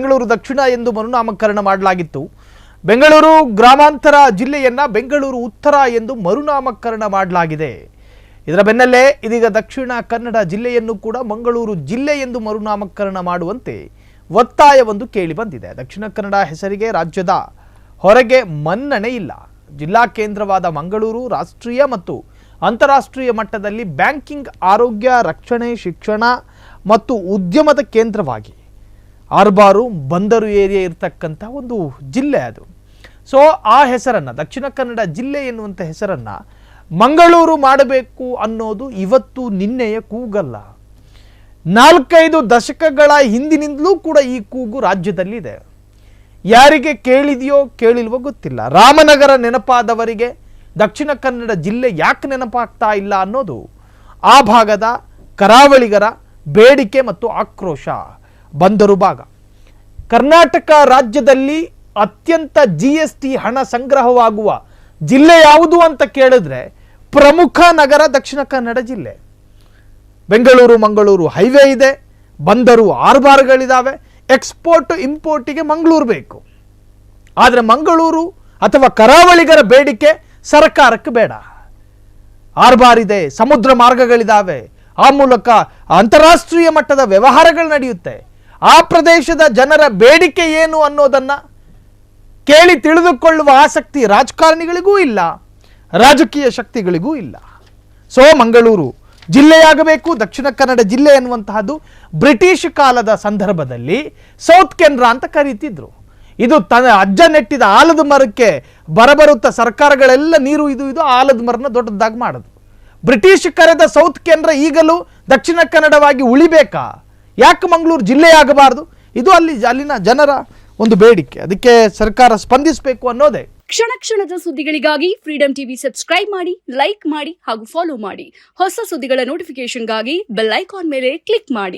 ಬೆಂಗಳೂರು ದಕ್ಷಿಣ ಎಂದು ಮರುನಾಮಕರಣ ಮಾಡಲಾಗಿತ್ತು. ಬೆಂಗಳೂರು ಗ್ರಾಮಾಂತರ ಜಿಲ್ಲೆಯನ್ನ ಬೆಂಗಳೂರು ಉತ್ತರ ಎಂದು ಮರುನಾಮಕರಣ ಮಾಡಲಾಗಿದೆ. ಇದರ ಬೆನ್ನಲ್ಲೇ ಇದೀಗ ದಕ್ಷಿಣ ಕನ್ನಡ ಜಿಲ್ಲೆಯನ್ನು ಕೂಡ ಮಂಗಳೂರು ಜಿಲ್ಲೆ ಎಂದು ಮರುನಾಮಕರಣ ಮಾಡುವಂತೆ ಒತ್ತಾಯವೊಂದು ಕೇಳಿ ಬಂದಿದೆ. ದಕ್ಷಿಣ ಕನ್ನಡ ಹೆಸರಿಗೆ ರಾಜ್ಯದ ಹೊರಗೆ ಮನ್ನಣೆ ಇಲ್ಲ. ಜಿಲ್ಲಾ ಕೇಂದ್ರವಾದ ಮಂಗಳೂರು ರಾಷ್ಟ್ರೀಯ ಮತ್ತು ಅಂತಾರಾಷ್ಟ್ರೀಯ ಮಟ್ಟದಲ್ಲಿ ಬ್ಯಾಂಕಿಂಗ್, ಆರೋಗ್ಯ, ರಕ್ಷಣೆ, ಶಿಕ್ಷಣ ಮತ್ತು ಉದ್ಯಮದ ಕೇಂದ್ರವಾಗಿ ಆರ್ಬಾರು ಬಂದರು ಏರಿಯಾ ಇರತಕ್ಕಂಥ ಒಂದು ಜಿಲ್ಲೆ ಅದು. ಸೊ ಆ ಹೆಸರನ್ನು, ದಕ್ಷಿಣ ಕನ್ನಡ ಜಿಲ್ಲೆ ಎನ್ನುವಂಥ ಹೆಸರನ್ನು ಮಂಗಳೂರು ಮಾಡಬೇಕು ಅನ್ನೋದು ಇವತ್ತು ನಿನ್ನೆಯ ಕೂಗಲ್ಲ. 4-5 ದಶಕಗಳ ಹಿಂದಿನಿಂದಲೂ ಕೂಡ ಈ ಕೂಗು ರಾಜ್ಯದಲ್ಲಿದೆ. ಯಾರಿಗೆ ಕೇಳಿದೆಯೋ ಕೇಳಿಲ್ವೋ ಗೊತ್ತಿಲ್ಲ. ರಾಮನಗರ ನೆನಪಾದವರಿಗೆ ದಕ್ಷಿಣ ಕನ್ನಡ ಜಿಲ್ಲೆ ಯಾಕೆ ನೆನಪಾಗ್ತಾ ಇಲ್ಲ ಅನ್ನೋದು ಆ ಭಾಗದ ಕರಾವಳಿಗರ ಬೇಡಿಕೆ ಮತ್ತು ಆಕ್ರೋಶ. ಬಂದರು ಭಾಗ, ಕರ್ನಾಟಕ ರಾಜ್ಯದಲ್ಲಿ ಅತ್ಯಂತ GST ಹಣ ಸಂಗ್ರಹವಾಗುವ ಜಿಲ್ಲೆ ಯಾವುದು ಅಂತ ಕೇಳಿದ್ರೆ ಪ್ರಮುಖ ನಗರ ದಕ್ಷಿಣ ಕನ್ನಡ ಜಿಲ್ಲೆ. ಬೆಂಗಳೂರು ಮಂಗಳೂರು ಹೈವೇ ಇದೆ, ಬಂದರು ಆರ್ಬಾರ್ಗಳಿದ್ದಾವೆ, ಎಕ್ಸ್ಪೋರ್ಟ್ ಇಂಪೋರ್ಟಿಗೆ ಮಂಗಳೂರು ಬೇಕು. ಆದರೆ ಮಂಗಳೂರು ಅಥವಾ ಕರಾವಳಿಗರ ಬೇಡಿಕೆ ಸರ್ಕಾರಕ್ಕೆ ಬೇಡ. ಆರ್ಬಾರ್ ಇದೆ, ಸಮುದ್ರ ಮಾರ್ಗಗಳಿದ್ದಾವೆ, ಆ ಮೂಲಕ ಅಂತಾರಾಷ್ಟ್ರೀಯ ಮಟ್ಟದ ವ್ಯವಹಾರಗಳು ನಡೆಯುತ್ತೆ. ಆ ಪ್ರದೇಶದ ಜನರ ಬೇಡಿಕೆ ಏನು ಅನ್ನೋದನ್ನ ಕೇಳಿ ತಿಳಿದುಕೊಳ್ಳುವ ಆಸಕ್ತಿ ರಾಜಕಾರಣಿಗಳಿಗೂ ಇಲ್ಲ, ರಾಜಕೀಯ ಶಕ್ತಿಗಳಿಗೂ ಇಲ್ಲ. ಸೊ ಮಂಗಳೂರು ಜಿಲ್ಲೆಯಾಗಬೇಕು, ದಕ್ಷಿಣ ಕನ್ನಡ ಜಿಲ್ಲೆ ಎನ್ನುವಂತಹದ್ದು ಬ್ರಿಟಿಷ್ ಕಾಲದ ಸಂದರ್ಭದಲ್ಲಿ ಸೌತ್ ಕೆನರಾ ಅಂತ ಕರೀತಿದ್ರು. ಇದು ತನ್ನ ಅಜ್ಜ ನೆಟ್ಟಿದ ಆಲದ ಮರಕ್ಕೆ ಬರಬರುತ್ತಾ ಸರ್ಕಾರಗಳೆಲ್ಲ ನೀರು ಇದು ಆಲದ ಮರನ ದೊಡ್ಡದಾಗಿ ಮಾಡೋದು. ಬ್ರಿಟಿಷ್ ಕರೆದ ಸೌತ್ ಕೆನರಾ ಈಗಲೂ ದಕ್ಷಿಣ ಕನ್ನಡವಾಗಿ ಉಳಿಬೇಕಾ? ಯಾಕೆ ಮಂಗಳೂರು ಜಿಲ್ಲೆಯಾಗಬಾರದು? ಇದು ಅಲ್ಲಿನ ಜನರ ಒಂದು ಬೇಡಿಕೆ. ಅದಕ್ಕೆ ಸರ್ಕಾರ ಸ್ಪಂದಿಸಬೇಕು ಅನ್ನೋದೇ. ಕ್ಷಣ ಕ್ಷಣದ ಸುದ್ದಿಗಳಿಗಾಗಿ ಫ್ರೀಡಂ ಟಿವಿ ಸಬ್ಸ್ಕ್ರೈಬ್ ಮಾಡಿ, ಲೈಕ್ ಮಾಡಿ ಹಾಗೂ ಫಾಲೋ ಮಾಡಿ. ಹೊಸ ಸುದ್ದಿಗಳ ನೋಟಿಫಿಕೇಶನ್ಗಾಗಿ ಬೆಲ್ ಐಕಾನ್ ಮೇಲೆ ಕ್ಲಿಕ್ ಮಾಡಿ.